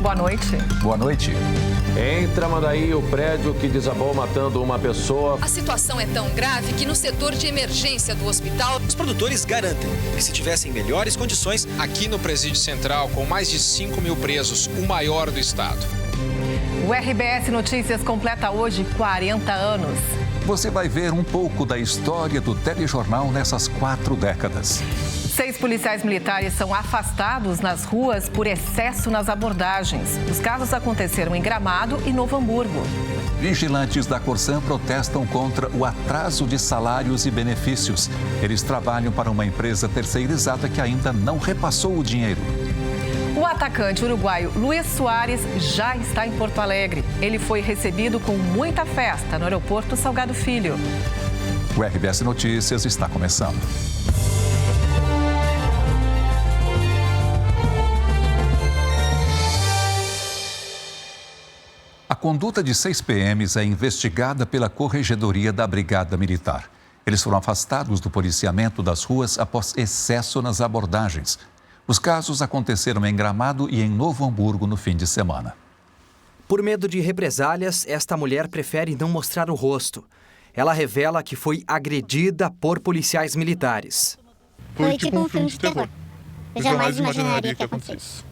Boa noite. Boa noite. Em Tramandaí, o prédio que desabou matando uma pessoa. A situação é tão grave que no setor de emergência do hospital... Os produtores garantem que se tivessem melhores condições... Aqui no Presídio Central, com mais de 5 mil presos, o maior do estado. O RBS Notícias completa hoje 40 anos. Você vai ver um pouco da história do telejornal nessas 4 décadas. 6 policiais militares são afastados nas ruas por excesso nas abordagens. Os casos aconteceram em Gramado e Novo Hamburgo. Vigilantes da Corsan protestam contra o atraso de salários e benefícios. Eles trabalham para uma empresa terceirizada que ainda não repassou o dinheiro. O atacante uruguaio Luis Soares já está em Porto Alegre. Ele foi recebido com muita festa no aeroporto Salgado Filho. O RBS Notícias está começando. A conduta de 6 PMs é investigada pela Corregedoria da Brigada Militar. Eles foram afastados do policiamento das ruas após excesso nas abordagens. Os casos aconteceram em Gramado e em Novo Hamburgo no fim de semana. Por medo de represálias, esta mulher prefere não mostrar o rosto. Ela revela que foi agredida por policiais militares. Foi tipo um filme de terror. Eu jamais imaginaria que acontecesse.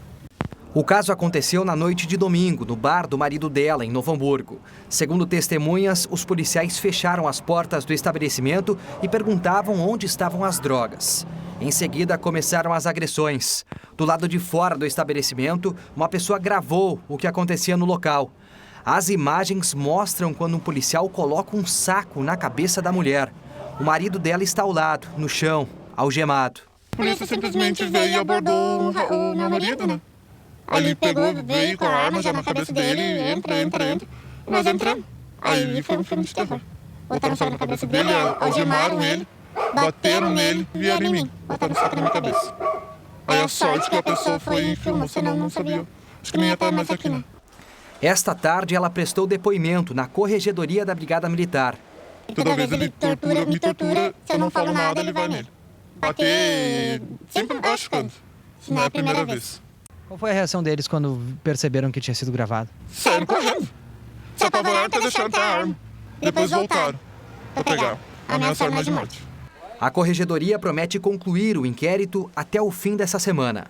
O caso aconteceu na noite de domingo, no bar do marido dela, em Novo Hamburgo. Segundo testemunhas, os policiais fecharam as portas do estabelecimento e perguntavam onde estavam as drogas. Em seguida, começaram as agressões. Do lado de fora do estabelecimento, uma pessoa gravou o que acontecia no local. As imagens mostram quando um policial coloca um saco na cabeça da mulher. O marido dela está ao lado, no chão, algemado. A polícia simplesmente veio e abordou o meu marido, né? Ele pegou, veio com a arma já na cabeça dele, entra. Nós entramos. Aí foi um filme de terror. Botaram saco na cabeça dele, algemaram ele, bateram nele e vieram em mim. Botaram saco na minha cabeça. Aí a sorte que a pessoa foi e filmou, senão não sabia. Acho que nem ia estar mais aqui, né? Esta tarde, ela prestou depoimento na Corregedoria da Brigada Militar. Toda vez ele me tortura, se eu não falo nada, ele vai nele. Bater, sempre me machucando. Se não é a primeira vez. Qual foi a reação deles quando perceberam que tinha sido gravado? Saíram correndo. Se apavoraram até deixaram até a arma. Depois voltaram para pegar. Ameaçaram mais de morte. A Corregedoria promete concluir o inquérito até o fim dessa semana.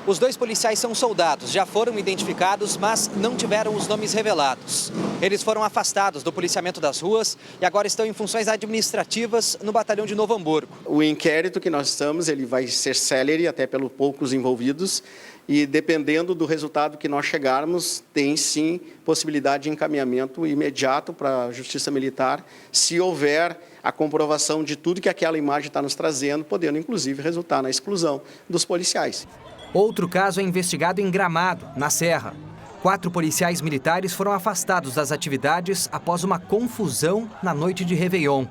Os 2 policiais são soldados, já foram identificados, mas não tiveram os nomes revelados. Eles foram afastados do policiamento das ruas e agora estão em funções administrativas no batalhão de Novo Hamburgo. O inquérito que nós estamos, ele vai ser célere, até pelos poucos envolvidos, e dependendo do resultado que nós chegarmos, tem sim possibilidade de encaminhamento imediato para a Justiça Militar, se houver a comprovação de tudo que aquela imagem está nos trazendo, podendo inclusive resultar na exclusão dos policiais. Outro caso é investigado em Gramado, na Serra. 4 policiais militares foram afastados das atividades após uma confusão na noite de Réveillon.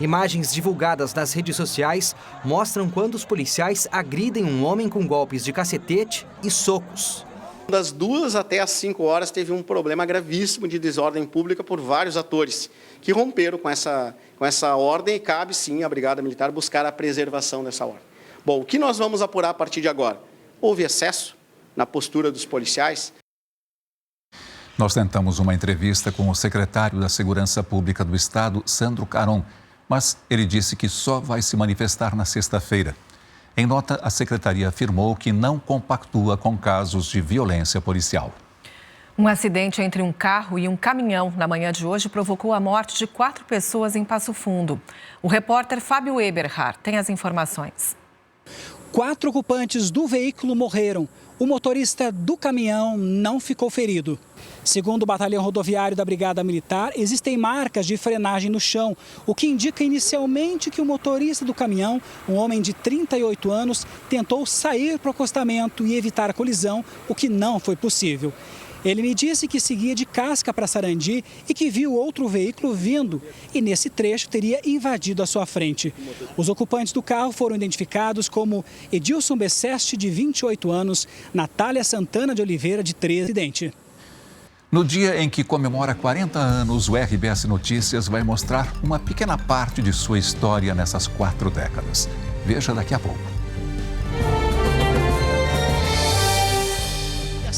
Imagens divulgadas nas redes sociais mostram quando os policiais agridem um homem com golpes de cacetete e socos. Das 2 até as 5 horas teve um problema gravíssimo de desordem pública por vários atores que romperam com essa ordem e cabe sim à Brigada Militar buscar a preservação dessa ordem. Bom, o que nós vamos apurar a partir de agora? Houve excesso na postura dos policiais? Nós tentamos uma entrevista com o secretário da Segurança Pública do Estado, Sandro Caron, mas ele disse que só vai se manifestar na sexta-feira. Em nota, a secretaria afirmou que não compactua com casos de violência policial. Um acidente entre um carro e um caminhão na manhã de hoje provocou a morte de 4 pessoas em Passo Fundo. O repórter Fábio Eberhard tem as informações. 4 ocupantes do veículo morreram. O motorista do caminhão não ficou ferido. Segundo o batalhão rodoviário da Brigada Militar, existem marcas de frenagem no chão, o que indica inicialmente que o motorista do caminhão, um homem de 38 anos, tentou sair para o acostamento e evitar a colisão, o que não foi possível. Ele me disse que seguia de Casca para Sarandi e que viu outro veículo vindo e nesse trecho teria invadido a sua frente. Os ocupantes do carro foram identificados como Edilson Besseste, de 28 anos, Natália Santana de Oliveira, de 13. No dia em que comemora 40 anos, o RBS Notícias vai mostrar uma pequena parte de sua história nessas 4 décadas. Veja daqui a pouco.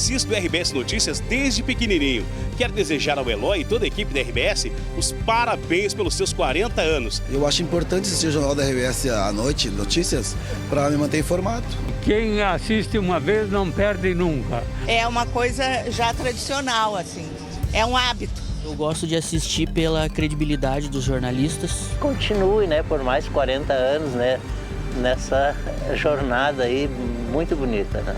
assisto o RBS Notícias desde pequenininho. Quero desejar ao Eloy e toda a equipe da RBS os parabéns pelos seus 40 anos. Eu acho importante assistir o Jornal da RBS à noite, notícias, para me manter informado. Quem assiste uma vez não perde nunca. É uma coisa já tradicional, assim, é um hábito. Eu gosto de assistir pela credibilidade dos jornalistas. Continue, né, por mais 40 anos, né, nessa jornada aí muito bonita, né?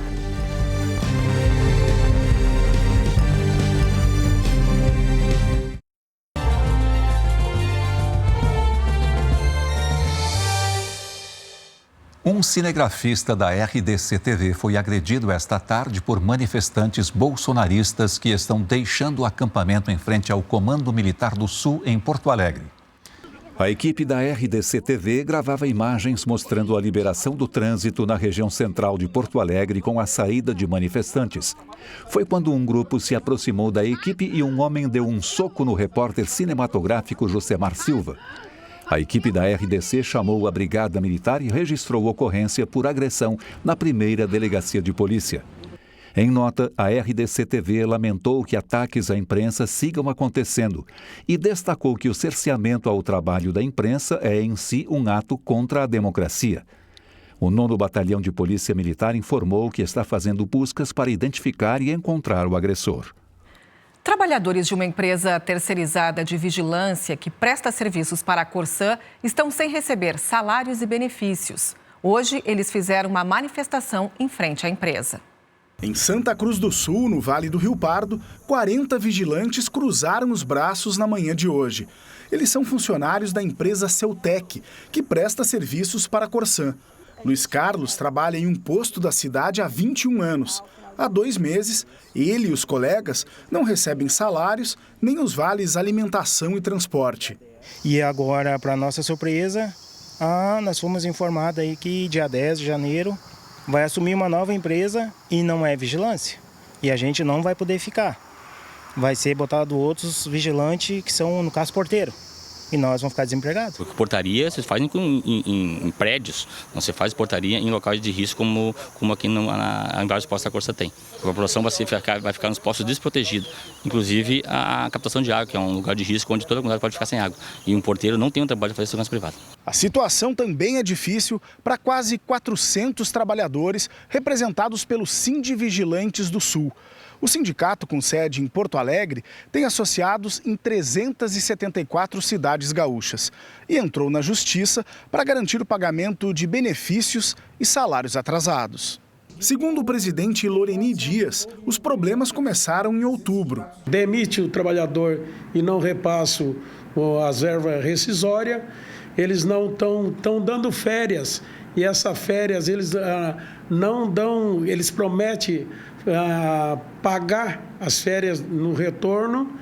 Um cinegrafista da RDC-TV foi agredido esta tarde por manifestantes bolsonaristas que estão deixando o acampamento em frente ao Comando Militar do Sul, em Porto Alegre. A equipe da RDC-TV gravava imagens mostrando a liberação do trânsito na região central de Porto Alegre com a saída de manifestantes. Foi quando um grupo se aproximou da equipe e um homem deu um soco no repórter cinematográfico Josemar Silva. A equipe da RDC chamou a Brigada Militar e registrou ocorrência por agressão na primeira delegacia de polícia. Em nota, a RDC-TV lamentou que ataques à imprensa sigam acontecendo e destacou que o cerceamento ao trabalho da imprensa é em si um ato contra a democracia. O 9º Batalhão de Polícia Militar informou que está fazendo buscas para identificar e encontrar o agressor. Trabalhadores de uma empresa terceirizada de vigilância que presta serviços para a Corsã estão sem receber salários e benefícios. Hoje, eles fizeram uma manifestação em frente à empresa. Em Santa Cruz do Sul, no Vale do Rio Pardo, 40 vigilantes cruzaram os braços na manhã de hoje. Eles são funcionários da empresa Ceutec, que presta serviços para a Corsã. Luiz Carlos trabalha em um posto da cidade há 21 anos. Há 2 meses, ele e os colegas não recebem salários nem os vales alimentação e transporte. E agora, para nossa surpresa, nós fomos informados aí que dia 10 de janeiro vai assumir uma nova empresa e não é vigilância. E a gente não vai poder ficar. Vai ser botado outros vigilantes que são, no caso, porteiro. E nós vamos ficar desempregados. Portaria se faz em prédios, não se faz portaria em locais de risco como aqui em vários postos da Corsã tem. A população vai ficar nos postos desprotegidos, inclusive a captação de água, que é um lugar de risco onde toda a comunidade pode ficar sem água. E um porteiro não tem um trabalho de fazer segurança privada. A situação também é difícil para quase 400 trabalhadores representados pelo Sindivigilantes do Sul. O sindicato, com sede em Porto Alegre, tem associados em 374 cidades gaúchas e entrou na justiça para garantir o pagamento de benefícios e salários atrasados. Segundo o presidente Loreni Dias, os problemas começaram em outubro. Demite o trabalhador e não repassa as ervas rescisórias, eles não estão dando férias. E essas férias eles não dão, eles prometem pagar as férias no retorno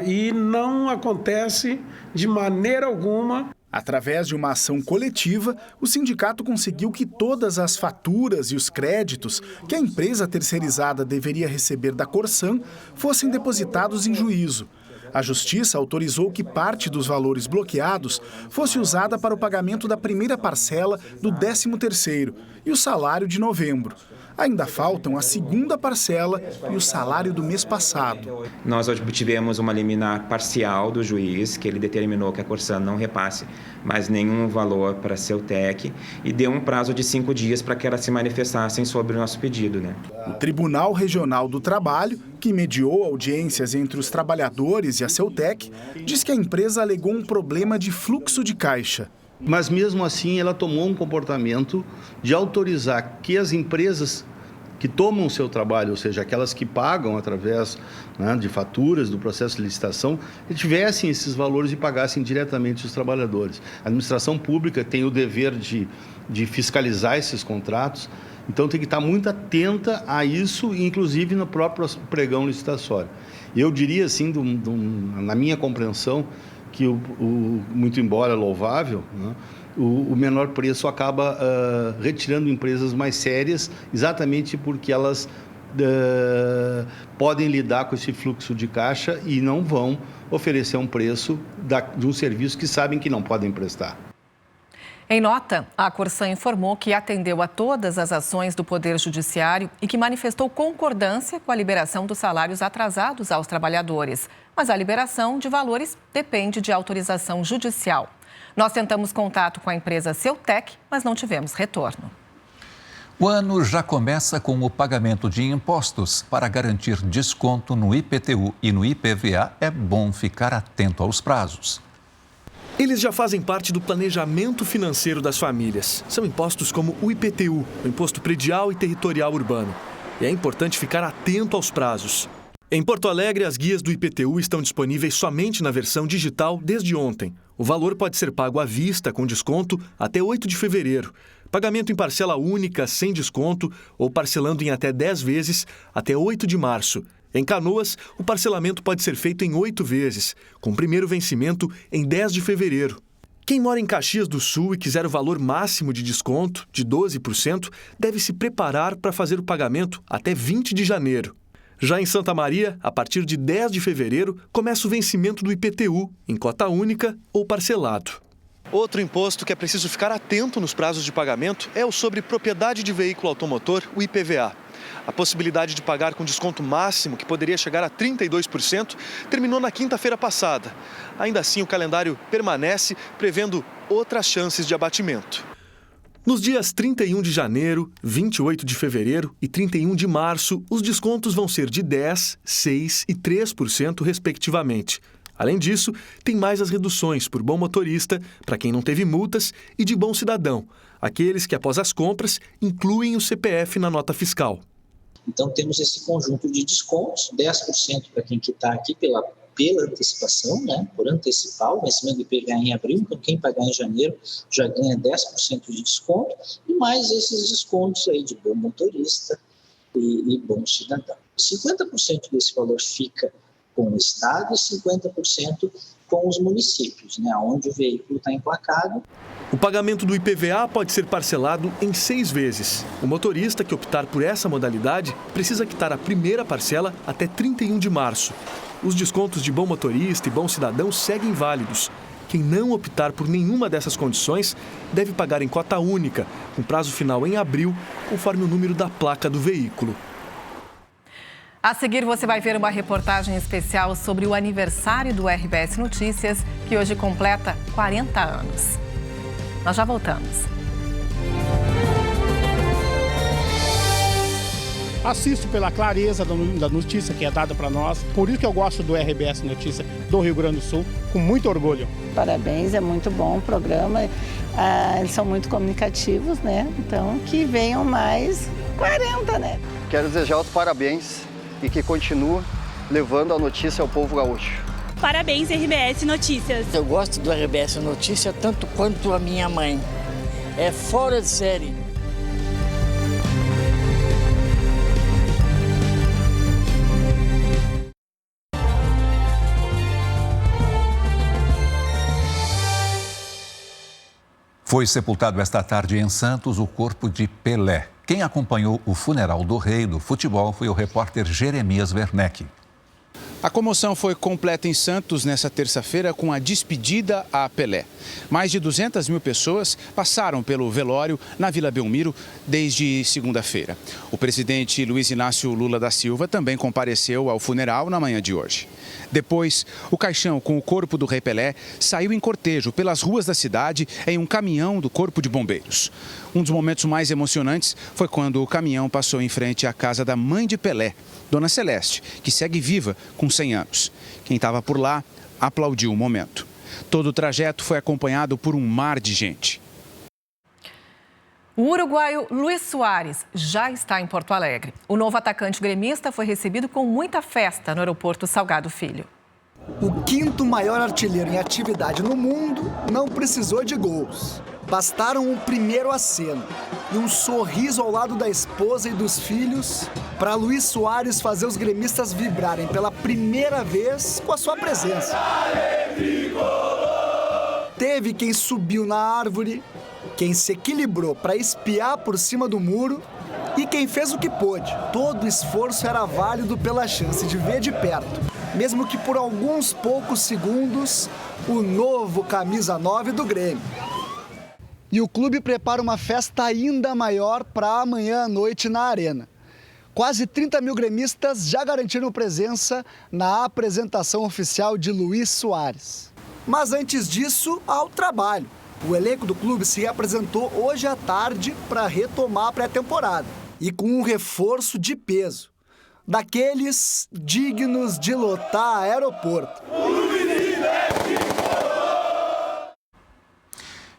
e não acontece de maneira alguma. Através de uma ação coletiva, o sindicato conseguiu que todas as faturas e os créditos que a empresa terceirizada deveria receber da Corsã fossem depositados em juízo. A Justiça autorizou que parte dos valores bloqueados fosse usada para o pagamento da primeira parcela do 13º e o salário de novembro. Ainda faltam a segunda parcela e o salário do mês passado. Nós obtivemos uma liminar parcial do juiz, que ele determinou que a Corsã não repasse mais nenhum valor para a Ceutec e deu um prazo de 5 dias para que elas se manifestassem sobre o nosso pedido, né? O Tribunal Regional do Trabalho, que mediou audiências entre os trabalhadores e a Ceutec, diz que a empresa alegou um problema de fluxo de caixa. Mas mesmo assim ela tomou um comportamento de autorizar que as empresas que tomam o seu trabalho, ou seja, aquelas que pagam através de faturas do processo de licitação, tivessem esses valores e pagassem diretamente os trabalhadores. A administração pública tem o dever de fiscalizar esses contratos, então tem que estar muito atenta a isso, inclusive no próprio pregão licitatório. Eu diria assim, na minha compreensão, que muito embora louvável, o menor preço acaba retirando empresas mais sérias, exatamente porque elas podem lidar com esse fluxo de caixa e não vão oferecer um preço de um serviço que sabem que não podem prestar. Em nota, a Corsã informou que atendeu a todas as ações do Poder Judiciário e que manifestou concordância com a liberação dos salários atrasados aos trabalhadores. Mas a liberação de valores depende de autorização judicial. Nós tentamos contato com a empresa Ceutec, mas não tivemos retorno. O ano já começa com o pagamento de impostos. Para garantir desconto no IPTU e no IPVA, é bom ficar atento aos prazos. Eles já fazem parte do planejamento financeiro das famílias. São impostos como o IPTU, o Imposto Predial e Territorial Urbano. E é importante ficar atento aos prazos. Em Porto Alegre, as guias do IPTU estão disponíveis somente na versão digital desde ontem. O valor pode ser pago à vista, com desconto, até 8 de fevereiro. Pagamento em parcela única, sem desconto, ou parcelando em até 10 vezes, até 8 de março. Em Canoas, o parcelamento pode ser feito em 8 vezes, com primeiro vencimento em 10 de fevereiro. Quem mora em Caxias do Sul e quiser o valor máximo de desconto, de 12%, deve se preparar para fazer o pagamento até 20 de janeiro. Já em Santa Maria, a partir de 10 de fevereiro, começa o vencimento do IPTU, em cota única ou parcelado. Outro imposto que é preciso ficar atento nos prazos de pagamento é o sobre propriedade de veículo automotor, o IPVA. A possibilidade de pagar com desconto máximo, que poderia chegar a 32%, terminou na quinta-feira passada. Ainda assim, o calendário permanece, prevendo outras chances de abatimento. Nos dias 31 de janeiro, 28 de fevereiro e 31 de março, os descontos vão ser de 10%, 6% e 3%, respectivamente. Além disso, tem mais as reduções por bom motorista, para quem não teve multas, e de bom cidadão, aqueles que, após as compras, incluem o CPF na nota fiscal. Então, temos esse conjunto de descontos, 10% para quem quitar aqui pela antecipação, né, por antecipar o vencimento do IPVA em abril, então quem pagar em janeiro já ganha 10% de desconto, e mais esses descontos aí de bom motorista e bom cidadão. 50% desse valor fica com o Estado e 50% com os municípios, né, onde o veículo está emplacado. O pagamento do IPVA pode ser parcelado em 6 vezes. O motorista que optar por essa modalidade precisa quitar a primeira parcela até 31 de março. Os descontos de bom motorista e bom cidadão seguem válidos. Quem não optar por nenhuma dessas condições deve pagar em cota única, com prazo final em abril, conforme o número da placa do veículo. A seguir, você vai ver uma reportagem especial sobre o aniversário do RBS Notícias, que hoje completa 40 anos. Nós já voltamos. Assisto pela clareza da notícia que é dada para nós. Por isso que eu gosto do RBS Notícia do Rio Grande do Sul, com muito orgulho. Parabéns, é muito bom o programa. Eles são muito comunicativos, né? Então, que venham mais 40, né? Quero desejar os parabéns e que continue levando a notícia ao povo gaúcho. Parabéns, RBS Notícias. Eu gosto do RBS Notícia tanto quanto a minha mãe. É fora de série. Foi sepultado esta tarde em Santos o corpo de Pelé. Quem acompanhou o funeral do rei do futebol foi o repórter Jeremias Werneck. A comoção foi completa em Santos nesta terça-feira com a despedida a Pelé. Mais de 200 mil pessoas passaram pelo velório na Vila Belmiro desde segunda-feira. O presidente Luiz Inácio Lula da Silva também compareceu ao funeral na manhã de hoje. Depois, o caixão com o corpo do rei Pelé saiu em cortejo pelas ruas da cidade em um caminhão do Corpo de Bombeiros. Um dos momentos mais emocionantes foi quando o caminhão passou em frente à casa da mãe de Pelé, Dona Celeste, que segue viva com 100 anos. Quem estava por lá aplaudiu o momento. Todo o trajeto foi acompanhado por um mar de gente. O uruguaio Luis Soares já está em Porto Alegre. O novo atacante gremista foi recebido com muita festa no aeroporto Salgado Filho. O quinto maior artilheiro em atividade no mundo não precisou de gols. Bastaram um primeiro aceno e um sorriso ao lado da esposa e dos filhos para Luis Soares fazer os gremistas vibrarem pela primeira vez com a sua presença. Teve quem subiu na árvore, quem se equilibrou para espiar por cima do muro e quem fez o que pôde. Todo esforço era válido pela chance de ver de perto, mesmo que por alguns poucos segundos, o novo camisa 9 do Grêmio. E o clube prepara uma festa ainda maior para amanhã à noite na Arena. Quase 30 mil gremistas já garantiram presença na apresentação oficial de Luis Soares. Mas antes disso, há o trabalho. O elenco do clube se reapresentou hoje à tarde para retomar a pré-temporada. E com um reforço de peso. Daqueles dignos de lotar aeroporto.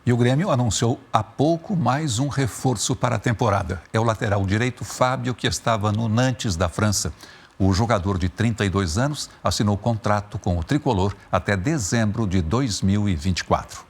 E o Grêmio anunciou há pouco mais um reforço para a temporada. É o lateral direito Fábio, que estava no Nantes da França. O jogador de 32 anos assinou contrato com o tricolor até dezembro de 2024.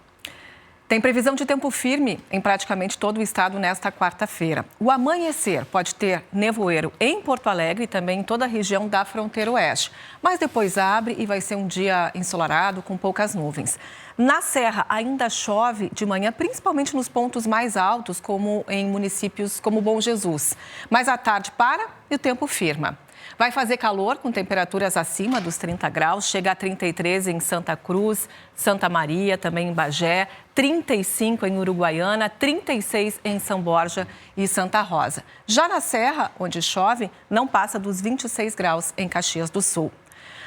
Tem previsão de tempo firme em praticamente todo o estado nesta quarta-feira. O amanhecer pode ter nevoeiro em Porto Alegre e também em toda a região da fronteira oeste. Mas depois abre e vai ser um dia ensolarado com poucas nuvens. Na Serra ainda chove de manhã, principalmente nos pontos mais altos, como em municípios como Bom Jesus. Mas à tarde para e o tempo firma. Vai fazer calor com temperaturas acima dos 30 graus, chega a 33 em Santa Cruz, Santa Maria, também em Bagé, 35 em Uruguaiana, 36 em São Borja e Santa Rosa. Já na Serra, onde chove, não passa dos 26 graus em Caxias do Sul.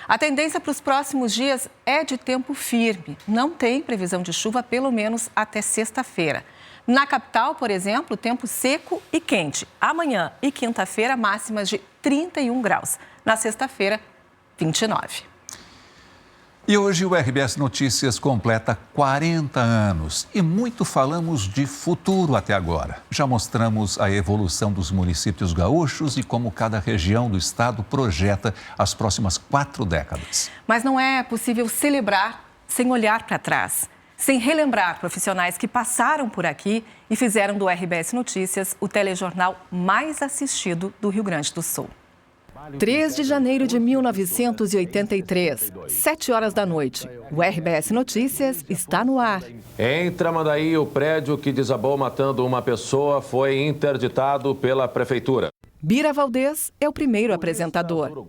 A tendência para os próximos dias é de tempo firme. Não tem previsão de chuva, pelo menos até sexta-feira. Na capital, por exemplo, tempo seco e quente. Amanhã e quinta-feira, máximas de 31 graus. Na sexta-feira, 29. E hoje o RBS Notícias completa 40 anos e muito falamos de futuro até agora. Já mostramos a evolução dos municípios gaúchos e como cada região do estado projeta as próximas 4 décadas. Mas não é possível celebrar sem olhar para trás, sem relembrar profissionais que passaram por aqui e fizeram do RBS Notícias o telejornal mais assistido do Rio Grande do Sul. 3 de janeiro de 1983, 7 horas da noite. O RBS Notícias está no ar. Em Tramandaí, o prédio que desabou matando uma pessoa foi interditado pela prefeitura. Bira Valdez é o primeiro apresentador.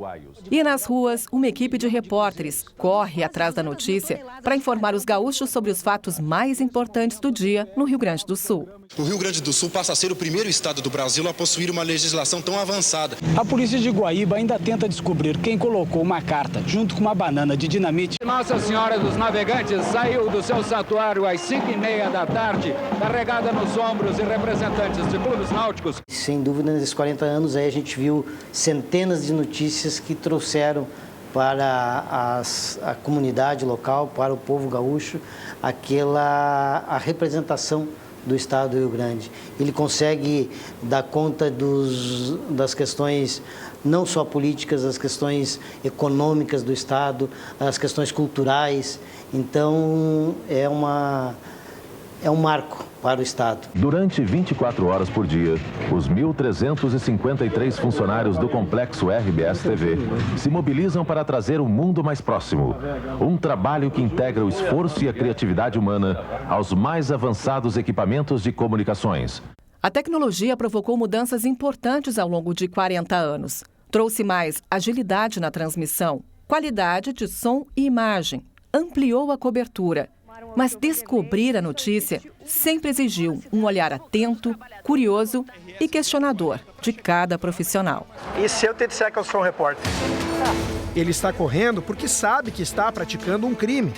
E nas ruas, uma equipe de repórteres corre atrás da notícia para informar os gaúchos sobre os fatos mais importantes do dia no Rio Grande do Sul. O Rio Grande do Sul passa a ser o primeiro estado do Brasil a possuir uma legislação tão avançada. A polícia de Guaíba ainda tenta descobrir quem colocou uma carta junto com uma banana de dinamite. Nossa Senhora dos Navegantes saiu do seu santuário às 5h30 da tarde, carregada nos ombros e representantes de clubes náuticos. Sem dúvida, nesses 40 anos aí a gente viu centenas de notícias que trouxeram para a comunidade local, para o povo gaúcho, a representação do estado do Rio Grande. Ele consegue dar conta das questões não só políticas, as questões econômicas do estado, as questões culturais. Então é um marco para o estado. Durante 24 horas por dia, os 1.353 funcionários do complexo RBS TV se mobilizam para trazer o mundo mais próximo. Um trabalho que integra o esforço e a criatividade humana aos mais avançados equipamentos de comunicações. A tecnologia provocou mudanças importantes ao longo de 40 anos. Trouxe mais agilidade na transmissão, qualidade de som e imagem, ampliou a cobertura. Mas descobrir a notícia sempre exigiu um olhar atento, curioso e questionador de cada profissional. E se eu te disser que eu sou um repórter? Ele está correndo porque sabe que está praticando um crime.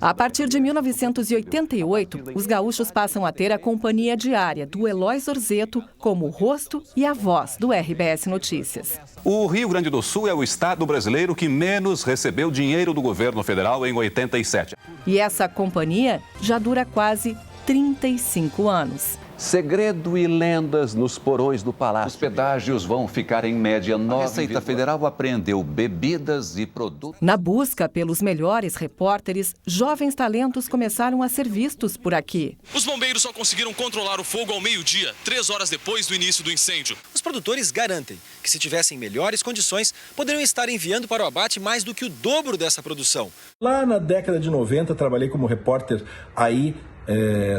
A partir de 1988, os gaúchos passam a ter a companhia diária do Eloy Zorzeto como o rosto e a voz do RBS Notícias. O Rio Grande do Sul é o estado brasileiro que menos recebeu dinheiro do governo federal em 87. E essa companhia já dura quase 35 anos. Segredo e lendas nos porões do palácio. Os pedágios vão ficar em média 9. A Receita Federal apreendeu bebidas e produtos. Na busca pelos melhores repórteres, jovens talentos começaram a ser vistos por aqui. Os bombeiros só conseguiram controlar o fogo ao meio-dia, 3 horas depois do início do incêndio. Os produtores garantem que, se tivessem melhores condições, poderiam estar enviando para o abate mais do que o dobro dessa produção. Lá na década de 90, trabalhei como repórter aí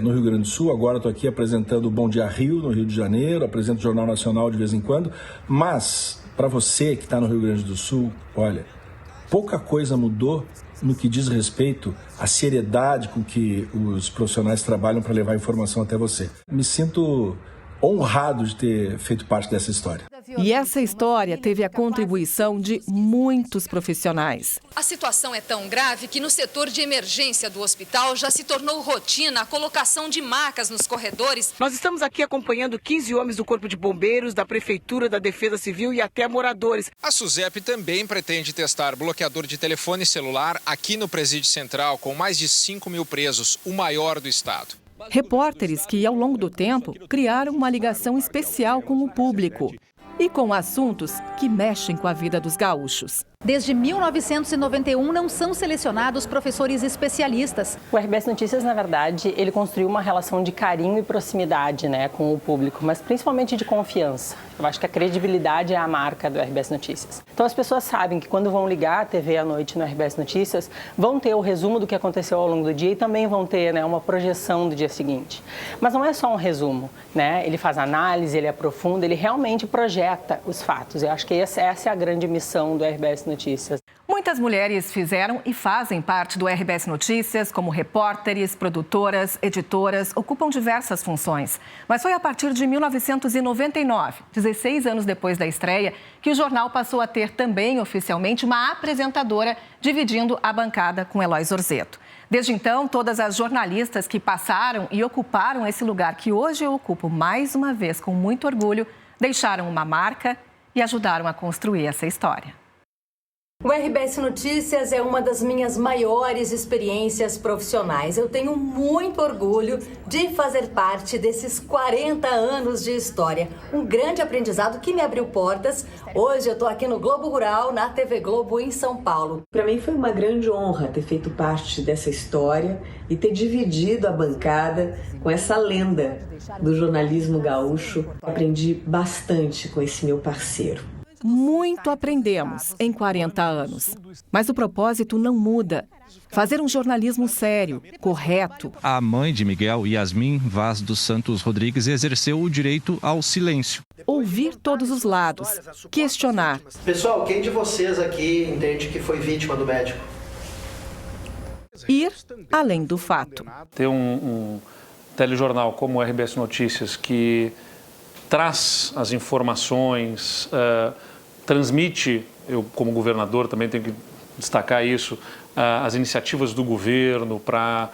no Rio Grande do Sul. Agora estou aqui apresentando o Bom Dia Rio, no Rio de Janeiro, apresento o Jornal Nacional de vez em quando, mas para você que está no Rio Grande do Sul, olha, pouca coisa mudou no que diz respeito à seriedade com que os profissionais trabalham para levar a informação até você. Me sinto honrado de ter feito parte dessa história. E essa história teve a contribuição de muitos profissionais. A situação é tão grave que no setor de emergência do hospital já se tornou rotina a colocação de macas nos corredores. Nós estamos aqui acompanhando 15 homens do Corpo de Bombeiros, da Prefeitura, da Defesa Civil e até moradores. A SUSEP também pretende testar bloqueador de telefone celular aqui no Presídio Central, com mais de 5 mil presos, o maior do estado. Repórteres que, ao longo do tempo, criaram uma ligação especial com o público e com assuntos que mexem com a vida dos gaúchos. Desde 1991 não são selecionados professores especialistas. O RBS Notícias, na verdade, ele construiu uma relação de carinho e proximidade, né, com o público, mas principalmente de confiança. Eu acho que a credibilidade é a marca do RBS Notícias. Então as pessoas sabem que quando vão ligar a TV à noite no RBS Notícias, vão ter o resumo do que aconteceu ao longo do dia e também vão ter, né, uma projeção do dia seguinte. Mas não é só um resumo, né? Ele faz análise, ele aprofunda, ele realmente projeta os fatos. Eu acho que essa é a grande missão do RBS Notícias. Muitas mulheres fizeram e fazem parte do RBS Notícias, como repórteres, produtoras, editoras, ocupam diversas funções. Mas foi a partir de 1999, 16 anos depois da estreia, que o jornal passou a ter também oficialmente uma apresentadora, dividindo a bancada com Eloy Zorzeto. Desde então, todas as jornalistas que passaram e ocuparam esse lugar que hoje eu ocupo mais uma vez com muito orgulho, deixaram uma marca e ajudaram a construir essa história. O RBS Notícias é uma das minhas maiores experiências profissionais. Eu tenho muito orgulho de fazer parte desses 40 anos de história. Um grande aprendizado que me abriu portas. Hoje eu estou aqui no Globo Rural, na TV Globo, em São Paulo. Para mim foi uma grande honra ter feito parte dessa história e ter dividido a bancada com essa lenda do jornalismo gaúcho. Aprendi bastante com esse meu parceiro. Muito aprendemos em 40 anos, mas o propósito não muda. Fazer um jornalismo sério, correto. A mãe de Miguel, Yasmin Vaz dos Santos Rodrigues, exerceu o direito ao silêncio. Ouvir todos os lados, questionar. Pessoal, quem de vocês aqui entende que foi vítima do médico? Ir além do fato. Ter um telejornal como o RBS Notícias que traz as informações, transmite, eu como governador também tenho que destacar isso, as iniciativas do governo para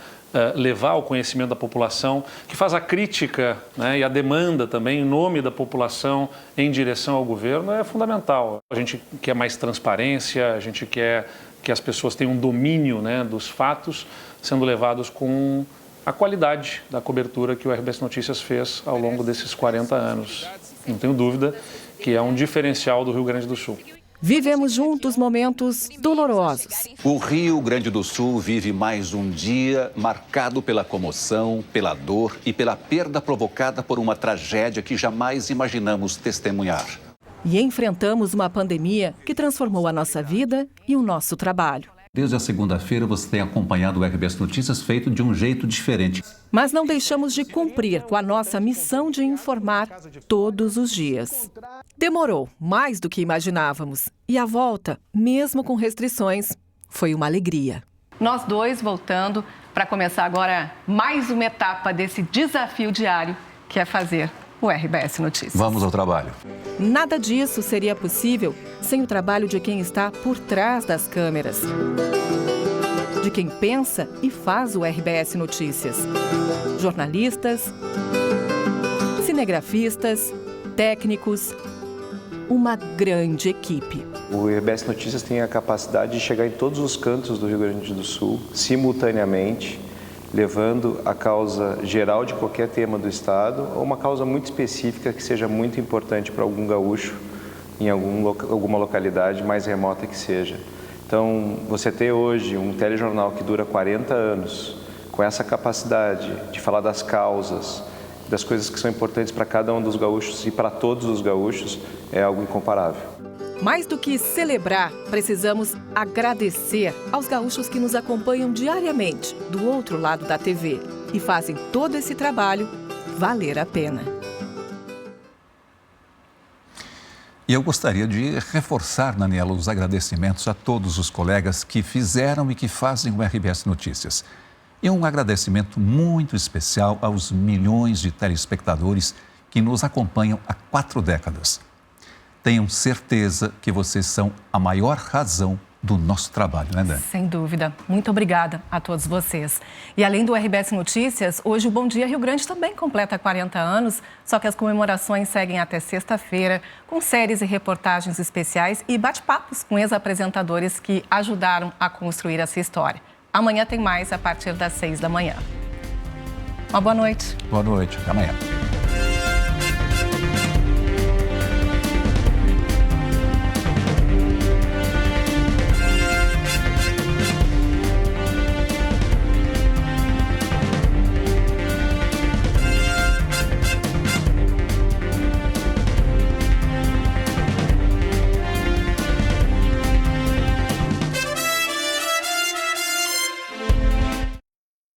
levar ao conhecimento da população, que faz a crítica, né, e a demanda também em nome da população em direção ao governo é fundamental. A gente quer mais transparência, a gente quer que as pessoas tenham um domínio, né, dos fatos sendo levados com a qualidade da cobertura que o RBS Notícias fez ao longo desses 40 anos. Não tenho dúvida que é um diferencial do Rio Grande do Sul. Vivemos juntos momentos dolorosos. O Rio Grande do Sul vive mais um dia marcado pela comoção, pela dor e pela perda provocada por uma tragédia que jamais imaginamos testemunhar. E enfrentamos uma pandemia que transformou a nossa vida e o nosso trabalho. Desde a segunda-feira você tem acompanhado o RBS Notícias feito de um jeito diferente. Mas não deixamos de cumprir com a nossa missão de informar todos os dias. Demorou mais do que imaginávamos. E a volta, mesmo com restrições, foi uma alegria. Nós dois voltando para começar agora mais uma etapa desse desafio diário que é fazer o RBS Notícias. Vamos ao trabalho. Nada disso seria possível sem o trabalho de quem está por trás das câmeras. De quem pensa e faz o RBS Notícias. Jornalistas, cinegrafistas, técnicos, uma grande equipe. O RBS Notícias tem a capacidade de chegar em todos os cantos do Rio Grande do Sul, simultaneamente, levando a causa geral de qualquer tema do Estado ou uma causa muito específica que seja muito importante para algum gaúcho em alguma localidade mais remota que seja. Então, você ter hoje um telejornal que dura 40 anos, com essa capacidade de falar das causas, das coisas que são importantes para cada um dos gaúchos e para todos os gaúchos, é algo incomparável. Mais do que celebrar, precisamos agradecer aos gaúchos que nos acompanham diariamente do outro lado da TV e fazem todo esse trabalho valer a pena. E eu gostaria de reforçar, Daniela, os agradecimentos a todos os colegas que fizeram e que fazem o RBS Notícias. E um agradecimento muito especial aos milhões de telespectadores que nos acompanham há 4 décadas. Tenham certeza que vocês são a maior razão do nosso trabalho, né, Dani? Sem dúvida. Muito obrigada a todos vocês. E além do RBS Notícias, hoje o Bom Dia Rio Grande também completa 40 anos, só que as comemorações seguem até sexta-feira, com séries e reportagens especiais e bate-papos com ex-apresentadores que ajudaram a construir essa história. Amanhã tem mais a partir das 6 da manhã. Uma boa noite. Boa noite. Até amanhã.